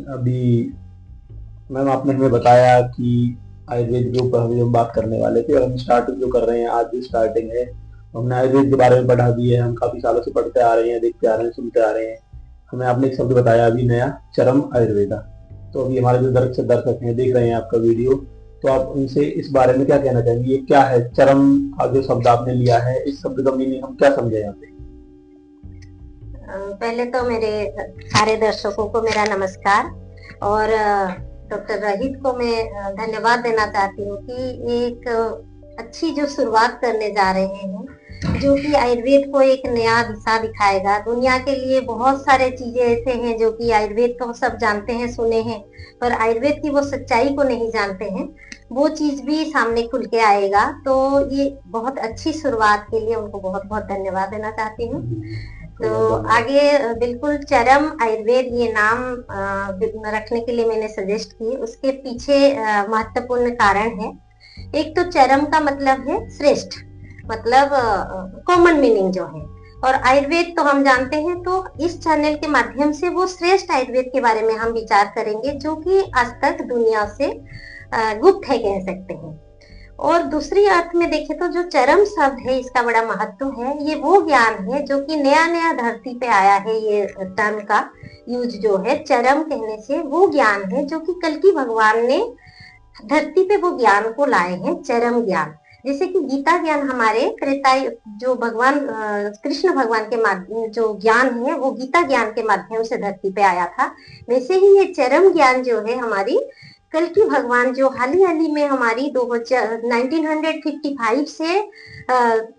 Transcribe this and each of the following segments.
अभी मैम आपने हमें बताया कि आयुर्वेद के ऊपर अभी हम बात करने वाले थे और हम स्टार्टिंग जो कर रहे हैं, आज जो स्टार्टिंग है, हमने आयुर्वेद के बारे में पढ़ा भी है। हम काफी सालों से पढ़ते आ रहे हैं, देखते आ रहे हैं, सुनते आ रहे हैं। हमें आपने एक शब्द बताया अभी नया, चरम आयुर्वेदा। तो अभी हमारे जो दर्शक हैं, देख रहे हैं आपका वीडियो, तो आप उनसे इस बारे में क्या कहना चाहेंगे? ये क्या है चरम का जो शब्द आपने लिया है, इस शब्द का मीनिंग हम क्या समझे यहाँ पे? पहले तो मेरे सारे दर्शकों को मेरा नमस्कार। और डॉक्टर रहित को मैं धन्यवाद देना चाहती हूँ कि एक अच्छी जो शुरुआत करने जा रहे हैं, जो कि आयुर्वेद को एक नया दिशा दिखाएगा। दुनिया के लिए बहुत सारे चीजें ऐसे हैं जो कि आयुर्वेद को सब जानते हैं, सुने हैं, पर आयुर्वेद की वो सच्चाई को नहीं जानते हैं। वो चीज भी सामने खुल के आएगा। तो ये बहुत अच्छी शुरुआत के लिए उनको बहुत बहुत धन्यवाद देना चाहती हूँ। तो आगे बिल्कुल चरम आयुर्वेद ये नाम रखने के लिए मैंने सजेस्ट की। उसके पीछे महत्वपूर्ण कारण है। एक तो चरम का मतलब है श्रेष्ठ, मतलब कॉमन मीनिंग जो है। और आयुर्वेद तो हम जानते हैं। तो इस चैनल के माध्यम से वो श्रेष्ठ आयुर्वेद के बारे में हम विचार करेंगे, जो कि आज तक दुनिया से गुप्त है कह सकते हैं। और दूसरी अर्थ में देखें तो जो चरम शब्द है, इसका बड़ा महत्व है। ये वो ज्ञान है जो कि नया नया धरती पे आया है। ये टर्म का यूज जो है चरम कहने से, वो ज्ञान है जो कि कल्कि भगवान ने धरती पे वो ज्ञान को लाए हैं, चरम ज्ञान। जैसे कि गीता ज्ञान हमारे त्रेतायुग जो भगवान कृष्ण भगवान के माध्यम जो ज्ञान है, वो गीता ज्ञान के माध्यम से धरती पे आया था। वैसे ही ये चरम ज्ञान जो है हमारी कल्कि भगवान जो हाल ही में हमारी 1955 से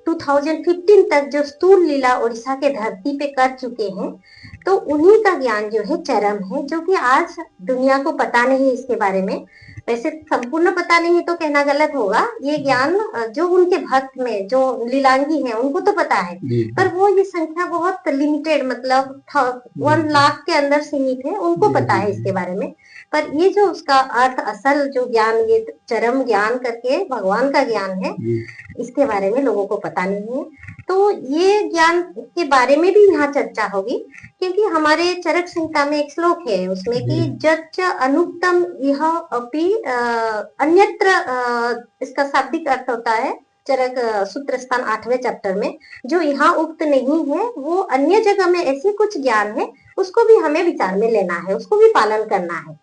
2015 तक जो स्थूल लीला उड़ीसा के धरती पे कर चुके हैं, तो उन्हीं का ज्ञान जो है चरम है, जो कि आज दुनिया को पता नहीं इसके बारे में। वैसे संपूर्ण पता नहीं तो कहना गलत होगा। ये ज्ञान जो उनके भक्त में जो लीलांगी हैं उनको तो पता है, पर वो ये संख्या बहुत लिमिटेड, मतलब 1 लाख के अंदर सीमित है, उनको पता है इसके बारे में। पर ये जो उसका अर्थ असल जो ज्ञान, ये चरम ज्ञान करके भगवान का ज्ञान है, इसके बारे में लोगों को पता नहीं है। तो ये ज्ञान के बारे में भी यहाँ चर्चा होगी, क्योंकि हमारे चरक संहिता में एक श्लोक है उसमें कि जच्च अनुक्तम यह अपि अन्यत्र, इसका शाब्दिक अर्थ होता है चरक सूत्र स्थान 8वें चैप्टर में, जो यहाँ उक्त नहीं है वो अन्य जगह में ऐसे कुछ ज्ञान है, उसको भी हमें विचार में लेना है, उसको भी पालन करना है।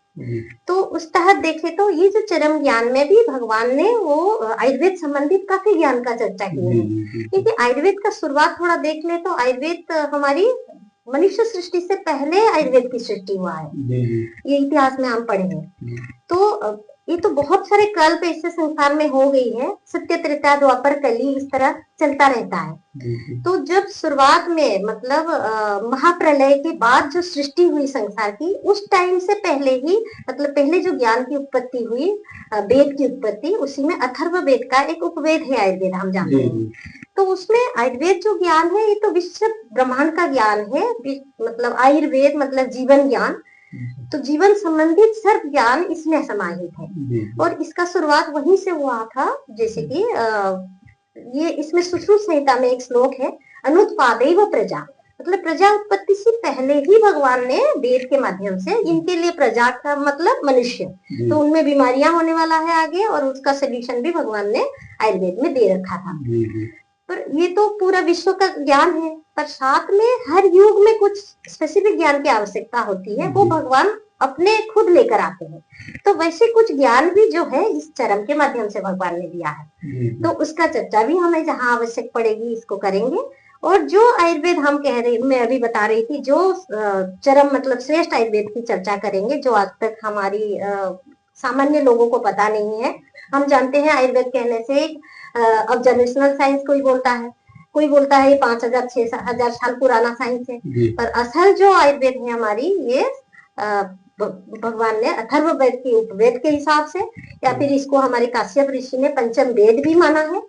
तो उस तहत देखे तो ये जो चरम ज्ञान में भी भगवान ने वो आयुर्वेद संबंधित काफी ज्ञान का चर्चा की है। क्योंकि आयुर्वेद का शुरुआत थोड़ा देख ले तो आयुर्वेद हमारी मनुष्य सृष्टि से पहले आयुर्वेद की सृष्टि हुआ है, ये इतिहास में हम पढ़े हैं। तो ये तो बहुत सारे कल्प इससे संसार में हो गई है, सत्य त्रेता द्वापर कली इस तरह चलता रहता है। तो जब शुरुआत में मतलब महाप्रलय के बाद जो सृष्टि हुई संसार की, उस टाइम से पहले ही, मतलब पहले जो ज्ञान की उत्पत्ति हुई, वेद की उत्पत्ति, उसी में अथर्व वेद का एक उपवेद है आयुर्वेद, हम जानते हैं। तो उसमें आयुर्वेद जो ज्ञान है ये तो विश्व ब्रह्मांड का ज्ञान है। मतलब आयुर्वेद मतलब जीवन ज्ञान, तो जीवन संबंधित सर्व ज्ञान इसमें समाहित है। और इसका शुरुआत वहीं से हुआ था। जैसे कि ये इसमें सुश्रुत संहिता में एक श्लोक है, अनुत्पादैव प्रजा, मतलब प्रजा उत्पत्ति से पहले ही भगवान ने वेद के माध्यम से इनके लिए, प्रजा का मतलब मनुष्य, तो उनमें बीमारियां होने वाला है आगे, और उसका सोल्यूशन भी भगवान ने आयुर्वेद में दे रखा था। पर ये तो पूरा विश्व का ज्ञान है, पर साथ में हर युग में कुछ स्पेसिफिक ज्ञान की आवश्यकता होती है, वो भगवान अपने खुद लेकर आते हैं। तो वैसे कुछ ज्ञान भी जो है इस चरम के माध्यम से भगवान ने दिया है। तो उसका चर्चा भी हमें जहाँ आवश्यक पड़ेगी इसको करेंगे। और जो आयुर्वेद हम कह रहे, मैं अभी बता रही थी, जो चरम मतलब श्रेष्ठ आयुर्वेद की चर्चा करेंगे, जो आज तक हमारी सामान्य लोगों को पता नहीं है। हम जानते हैं आयुर्वेद कहने से ऑब्जर्वेशनल साइंस कोई बोलता है, कोई बोलता है 5000 6000 साल पुराना साइंस है, पर असल जो आयुर्वेद है हमारी, ये भगवान ने अथर्व वेद के उपवेद के हिसाब से, या फिर इसको हमारे काश्यप ऋषि ने पंचम वेद भी माना है।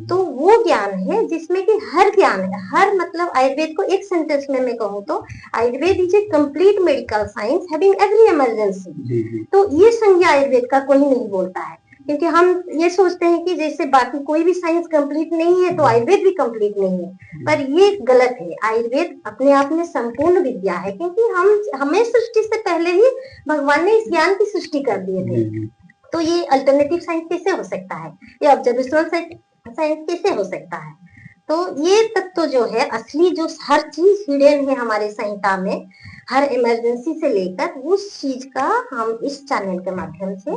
तो वो ज्ञान है जिसमें कि हर ज्ञान है, हर मतलब आयुर्वेद को एक सेंटेंस में मैं कहूँ तो Ayurveda is a complete medical science having every emergency. तो ये संज्ञा आयुर्वेद का कोई नहीं बोलता है। क्योंकि हम ये सोचते हैं कि जैसे बाकी कोई भी साइंस कंप्लीट नहीं है तो आयुर्वेद भी कंप्लीट नहीं है, पर ये गलत है। आयुर्वेद अपने आप में संपूर्ण विद्या है, क्योंकि हम हमें सृष्टि से पहले ही भगवान ने इस ज्ञान की सृष्टि कर दिए थे। तो ये अल्टरनेटिव साइंस कैसे हो सकता है, ये ऑब्जर्वेशनल साइंस कैसे हो सकता है। तो ये तत्व जो है असली, जो हर चीज हिडन है हमारे संहिता में, हर इमरजेंसी से लेकर उस चीज का हम इस चैनल के माध्यम से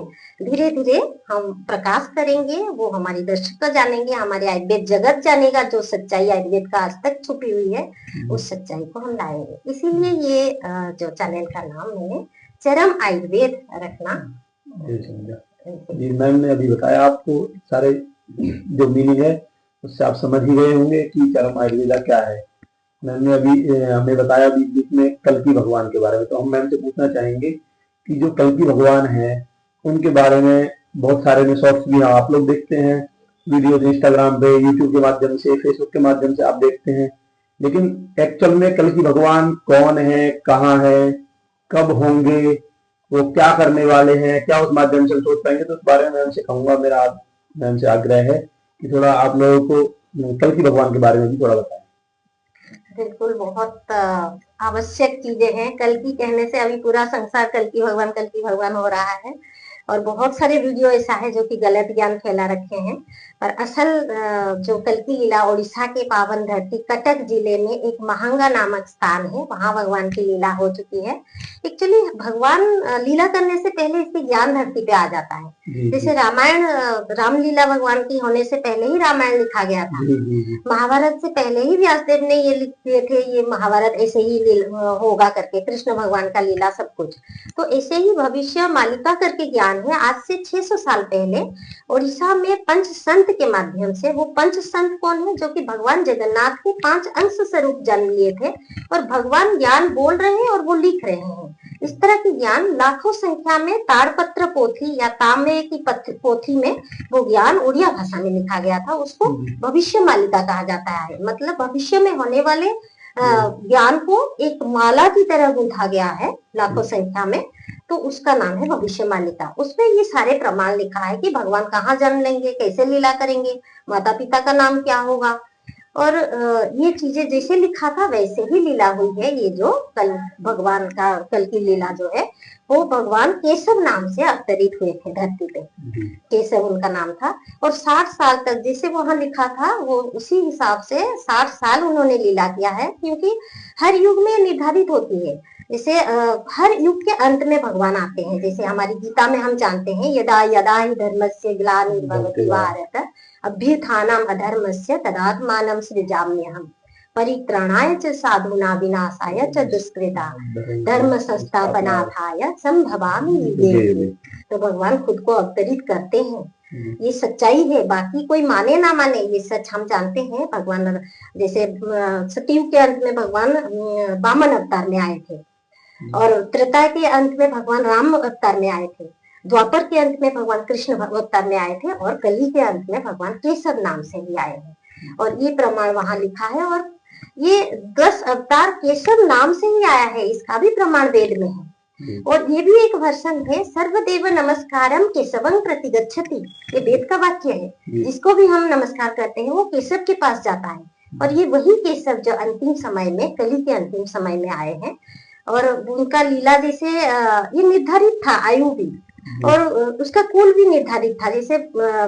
धीरे धीरे हम प्रकाश करेंगे, वो हमारी दर्शक जानेंगे, हमारे आयुर्वेद जगत जानेगा जो सच्चाई आयुर्वेद का आज तक छुपी हुई है, उस सच्चाई को हम लाएंगे। इसीलिए ये जो चैनल का नाम मैंने चरम आयुर्वेद रखना। जी मैम ने अभी बताया आपको सारे जो मीनिंग है उससे आप समझ ही गए होंगे कि चरम आयुर्वेदा क्या है। मैम ने अभी हमें बताया अभी बीच में कल्कि भगवान के बारे में, तो हम मैम से पूछना चाहेंगे कि जो कल्कि भगवान है उनके बारे में बहुत सारे में शॉर्ट्स भी आप लोग देखते हैं, वीडियोज इंस्टाग्राम पे, यूट्यूब के माध्यम से, फेसबुक के माध्यम से आप देखते हैं, लेकिन एक्चुअल में कल्कि भगवान कौन है, कहाँ है, कब होंगे, वो क्या करने वाले हैं, क्या उस माध्यम से सोच पाएंगे, तो उस बारे में मैम से कहूंगा, मेरा मैम से आग्रह है कि थोड़ा आप लोगों को कल्कि भगवान के बारे में भी थोड़ा बताएं। बिल्कुल, बहुत आवश्यक चीजें हैं। कल्कि कहने से अभी पूरा संसार कल्कि भगवान हो रहा है, और बहुत सारे वीडियो ऐसा है जो कि गलत ज्ञान फैला रखे हैं। पर असल जो कल्कि लीला उड़ीसा के पावन धरती कटक जिले में एक महंगा नामक स्थान है, वहां भगवान की लीला हो चुकी है। एक्चुअली भगवान लीला करने से पहले इसकी ज्ञान धरती पे आ जाता है। जैसे रामायण, रामलीला भगवान की होने से पहले ही रामायण लिखा गया था। महाभारत से पहले ही व्यासदेव ने ये लिख दिए थे, ये महाभारत ऐसे ही होगा करके, कृष्ण भगवान का लीला सब कुछ। तो ऐसे ही भविष्य मालिका करके ज्ञान है। आज से 600 साल पहले उड़ीसा में पंच संत के माध्यम से, वो पंच संत कौन है, जो कि भगवान जगन्नाथ के 5 अंश स्वरूप जन्म लिए थे, और भगवान ज्ञान बोल रहे हैं और वो लिख रहे हैं। इस तरह की ज्ञान लाखों संख्या में ताड़पत्र पोथी या तांबे की पोथी में वो ज्ञान उड़िया भाषा में लिखा गया था। उसको भविष्य मालिका कहा जाता है, मतलब भविष्य में होने वाले ज्ञान को एक माला की तरह गूंथा गया है लाखों संख्या में, तो उसका नाम है भविष्य मालिका। उसमें ये सारे प्रमाण लिखा है कि भगवान कहाँ जन्म लेंगे, कैसे लीला करेंगे, माता पिता का नाम क्या होगा, और ये चीजें जैसे लिखा था वैसे ही लीला हुई है। ये जो कल भगवान का कल की लीला जो है, वो भगवान केशव नाम से अवतरित हुए थे धरती पे, केशव उनका नाम था। और 60 साल तक जैसे वहां लिखा था, वो उसी हिसाब से 60 साल उन्होंने लीला किया है, क्योंकि हर युग में निर्धारित होती है। जैसे हर युग के अंत में भगवान आते हैं। जैसे हमारी गीता में हम जानते हैं, यदा यदा हि धर्मस्य ग्लानिर्भवति भारत अभ्युत्थानम् अधर्मस्य तदात्मानं सृजाम्यहम् परित्राणाय च साधूनां विनाशाय च दुष्कृता धर्म संस्थापनार्थाय संभवामि युगे। तो भगवान खुद को अवतरित करते हैं, ये सच्चाई है। बाकी कोई माने ना माने, ये सच हम जानते हैं। भगवान जैसे सतयुग के अंत में भगवान वामन अवतार में आए थे, और त्रेता के अंत में भगवान राम अवतार में आए थे, द्वापर के अंत में भगवान कृष्ण अवतार में आए थे, और कली के अंत में भगवान केशव नाम से ही आए हैं। और ये प्रमाण वहां लिखा है, और ये 10 अवतार केशव नाम से ही आया है, इसका भी प्रमाण वेद में है। और ये भी एक वर्षन है, सर्वदेव नमस्कारम केशवं प्रतिगच्छति, ये वेद का वाक्य है। जिसको भी हम नमस्कार करते हैं वो केशव के पास जाता है, और ये वही केशव जो अंतिम समय में, कली के अंतिम समय में आए हैं। और उनका लीला जैसे ये निर्धारित था, आयु भी और उसका कुल भी निर्धारित था। जैसे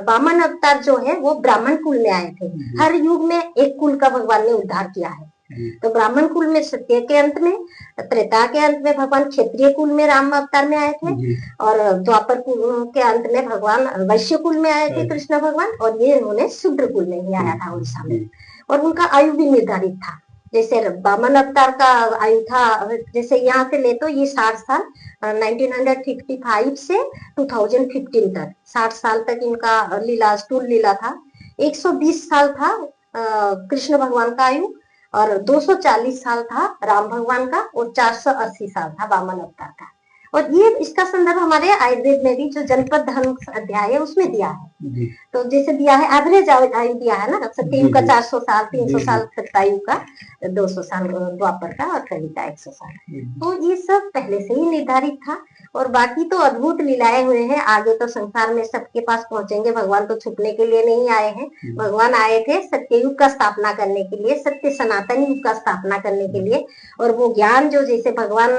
वामन अवतार जो है वो ब्राह्मण कुल में आए थे। हर युग में एक कुल का भगवान ने उद्धार किया है। तो ब्राह्मण कुल में सत्य के अंत में, त्रेता के अंत में भगवान क्षत्रिय कुल में राम अवतार में आए थे, और द्वापर कुल के अंत में भगवान वैश्य कुल में आए थे कृष्ण भगवान, और ये उन्होंने शूद्र कुल में ही आया था उड़ीसा में। और उनका आयु भी निर्धारित था। जैसे वामन अवतार का आयु था, जैसे यहाँ से ले तो ये 60 साल, 1955 से 2015 तक 60 साल तक इनका लीला, स्थूल लीला था। 120 साल था कृष्ण भगवान का आयु, और 240 साल था राम भगवान का, और 480 साल था वामन अवतार का। और ये इसका संदर्भ हमारे आयुर्वेद में भी जो जनपद धर्म अध्याय है उसमें दिया है। तो जैसे दिया है एवरेज आयु दिया है ना, सतयुग का 400 साल, 300 साल त्रेतायुग का, 200 साल द्वापर का, और कली का 100 साल। तो ये सब पहले से ही निर्धारित था। और बाकी तो अद्भुत लीलाएं हुए हैं। आगे तो संसार में सबके पास पहुंचेंगे। भगवान तो छुपने के लिए नहीं आए हैं, भगवान आए थे सत्य युग का स्थापना करने के लिए, सत्य सनातन युग का स्थापना करने के लिए। और वो ज्ञान जो जैसे भगवान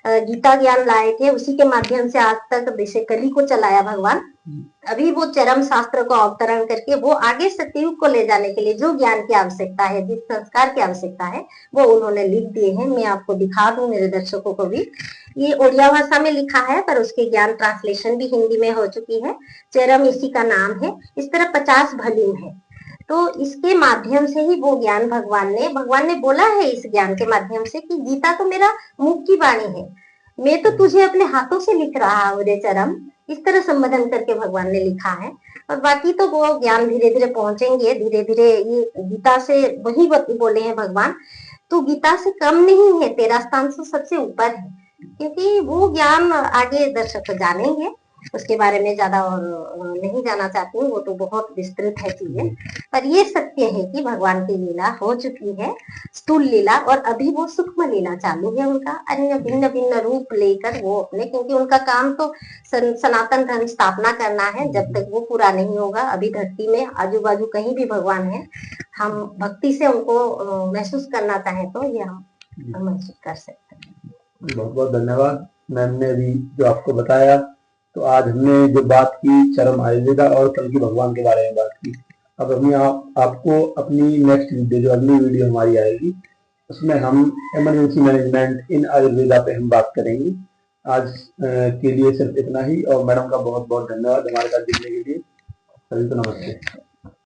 गीता ज्ञान लाए थे, उसी के माध्यम से आज तक जैसे कली को चलाया भगवान, अभी वो चरम शास्त्र को अवतरण करके वो आगे सत्ययुग को ले जाने के लिए जो ज्ञान की आवश्यकता है, जिस संस्कार की आवश्यकता है, वो उन्होंने लिख दिए हैं। मैं आपको दिखा दूं मेरे दर्शकों को भी। ये ओडिया भाषा में लिखा है, पर उसके ज्ञान ट्रांसलेशन भी हिंदी में हो चुकी है। चरम इसी का नाम है। इस तरह 50 वॉल्यूम है। तो इसके माध्यम से ही वो ज्ञान भगवान ने बोला है इस ज्ञान के माध्यम से कि गीता तो मेरा मुख की वाणी है, मैं तो तुझे अपने हाथों से लिख रहा हूँ रे चरम। इस तरह संबोधन करके भगवान ने लिखा है। और बाकी तो वो ज्ञान धीरे धीरे पहुंचेंगे, धीरे धीरे। ये गीता से वही बोले हैं भगवान, तो गीता से कम नहीं है, तेरा स्थान तो सबसे ऊपर है। क्योंकि वो ज्ञान आगे दर्शक जानेंगे, उसके बारे में ज्यादा और नहीं जाना चाहती हूँ, वो तो बहुत विस्तृत है चीजें। पर ये सत्य है कि भगवान की लीला हो चुकी है, स्थूल लीला, और अभी वो सूक्ष्म लीला चालू है उनका, अन्य भिन्न भिन्न रूप लेकर वो अपने, क्योंकि उनका काम तो सनातन धर्म स्थापना करना है। जब तक वो पूरा नहीं होगा, अभी धरती में आजू बाजू कहीं भी भगवान है, हम भक्ति से उनको महसूस करना चाहें तो ये हम महसूस कर सकते हैं। बहुत बहुत धन्यवाद मैम ने अभी जो आपको बताया। तो आज हमने जो बात की चरम आयुर्वेदा और कल की भगवान के बारे में बात की। अब हमें आपको अपनी नेक्स्ट वीडियो, जो अगली वीडियो हमारी आएगी, उसमें हम इमरजेंसी मैनेजमेंट इन आयुर्वेदा पे हम बात करेंगे। आज के लिए सिर्फ इतना ही, और मैडम का बहुत बहुत धन्यवाद हमारे साथ जुड़ने के लिए। सभी को नमस्ते।